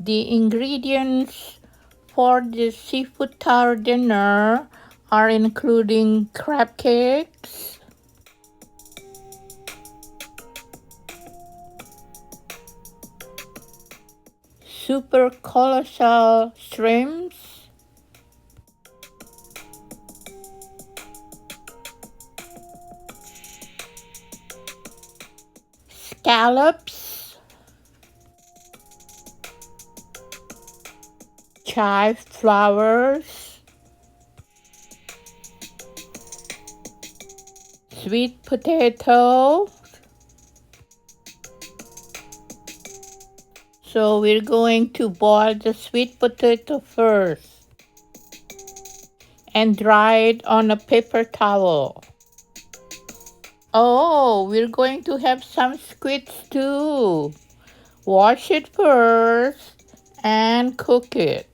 The ingredients for the seafood tower dinner are including crab cakes, super colossal shrimps, scallops, chive flowers, sweet potato. So we're going to boil the sweet potato first and dry it on a paper towel. Oh, we're going to have some squids too. Wash it first and cook it.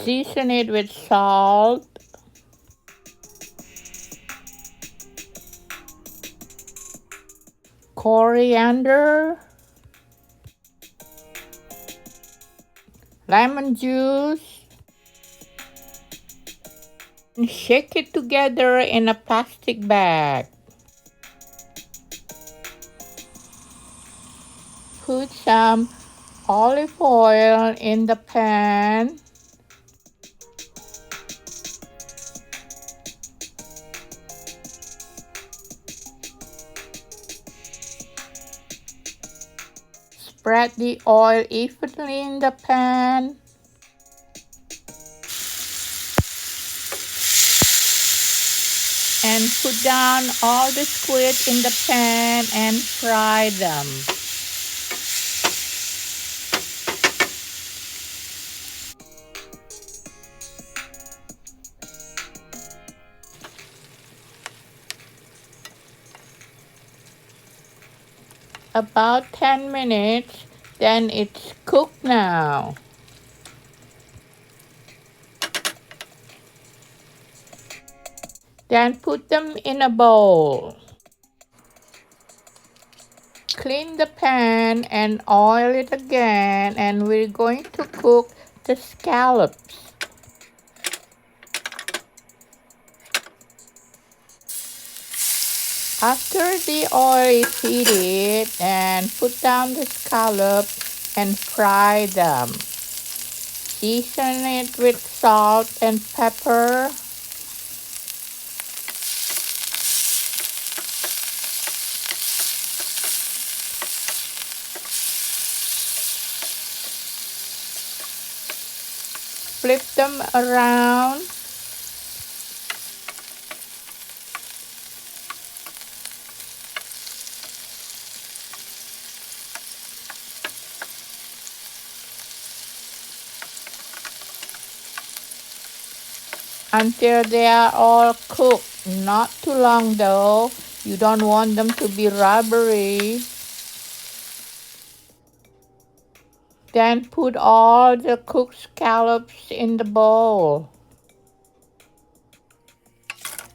Season it with salt, coriander, lemon juice, and shake it together in a plastic bag. Put some olive oil in the pan. Spread the oil evenly in the pan. And put down all the squid in the pan and fry them. About 10 minutes, then it's cooked now. Then put them in a bowl. Clean the pan and oil it again, and we're going to cook the scallops. After the oil is heated, and put down the scallop and fry them. Season it with salt and pepper. Flip them around. Until they are all cooked. Not too long though. You don't want them to be rubbery. Then put all the cooked scallops in the bowl.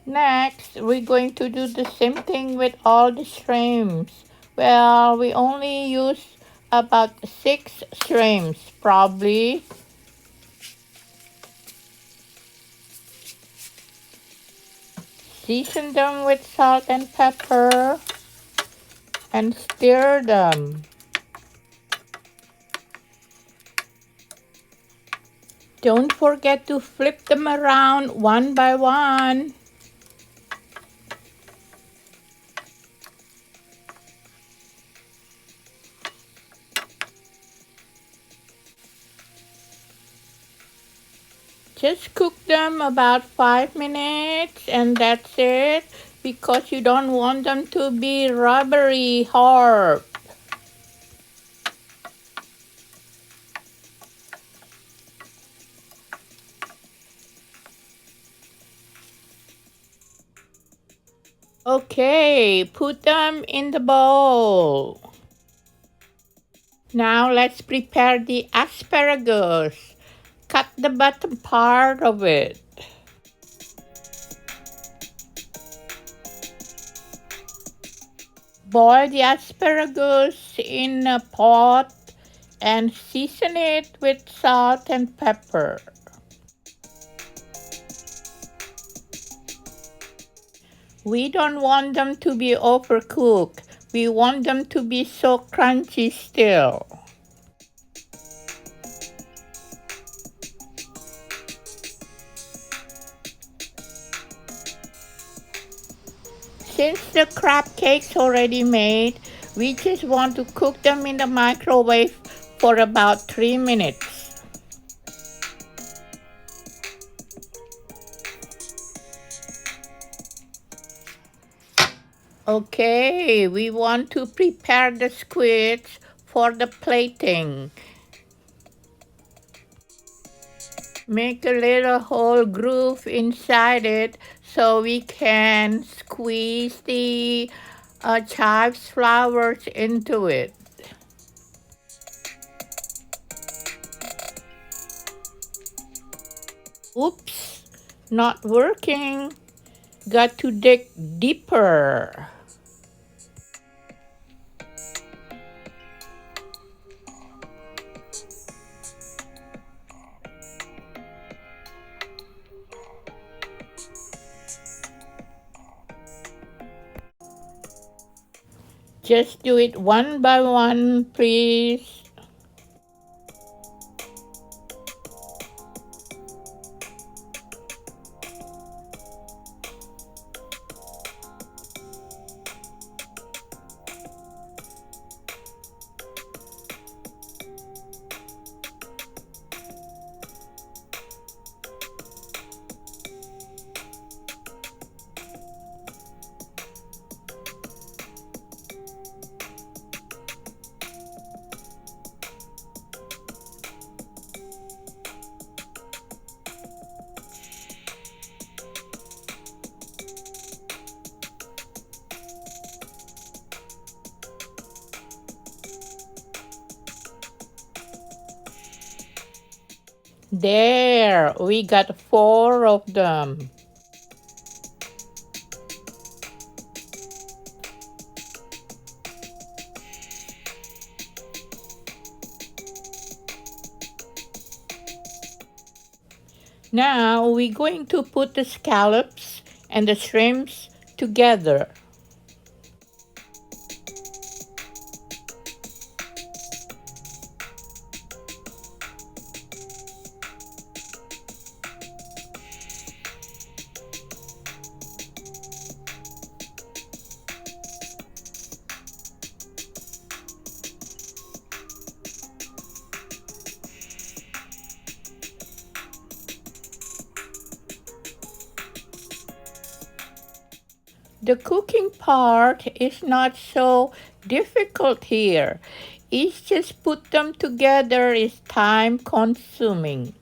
Next, we're going to do the same thing with all the shrimps. Well, we only use about 6 shrimps, probably. Season them with salt and pepper and stir them. Don't forget to flip them around one by one. Just cook them about 5 minutes and that's it, because you don't want them to be rubbery hard. Okay, put them in the bowl. Now let's prepare the asparagus. cut the bottom part of it. Boil the asparagus in a pot and season it with salt and pepper. We don't want them to be overcooked. We want them to be so crunchy still. Since the crab cake's already made, we just want to cook them in the microwave for about 3 minutes. Okay, we want to prepare the squids for the plating. Make a little hole groove inside it so we can squeeze the chives flowers into it. Oops, not working. Got to dig deeper. Just do it one by one, please. There, we got 4 of them. Now we're going to put the scallops and the shrimps together. The cooking part is not so difficult here. It's just put them together is time consuming.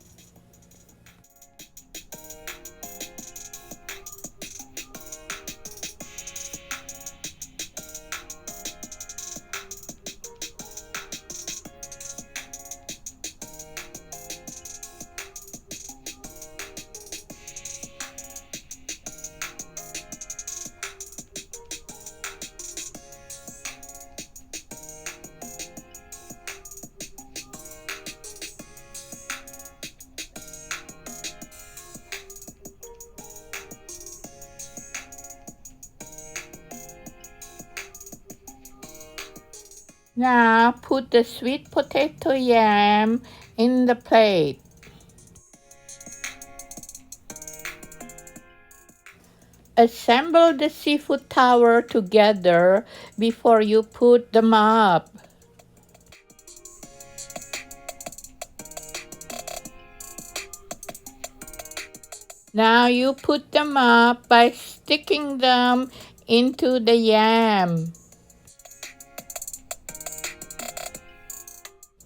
Now put the sweet potato yam in the plate. Assemble the seafood tower together before you put them up. Now you put them up by sticking them into the yam.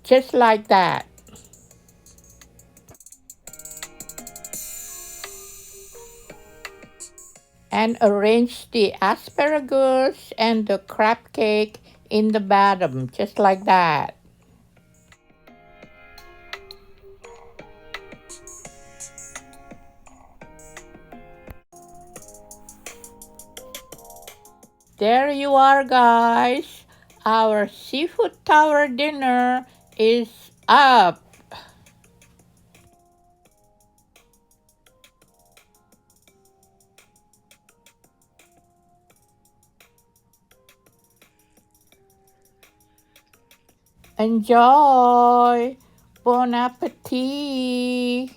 Just like that. And arrange the asparagus and the crab cake in the bottom, just like that. There you are, guys. Our seafood tower dinner is up. Enjoy. Bon appetit.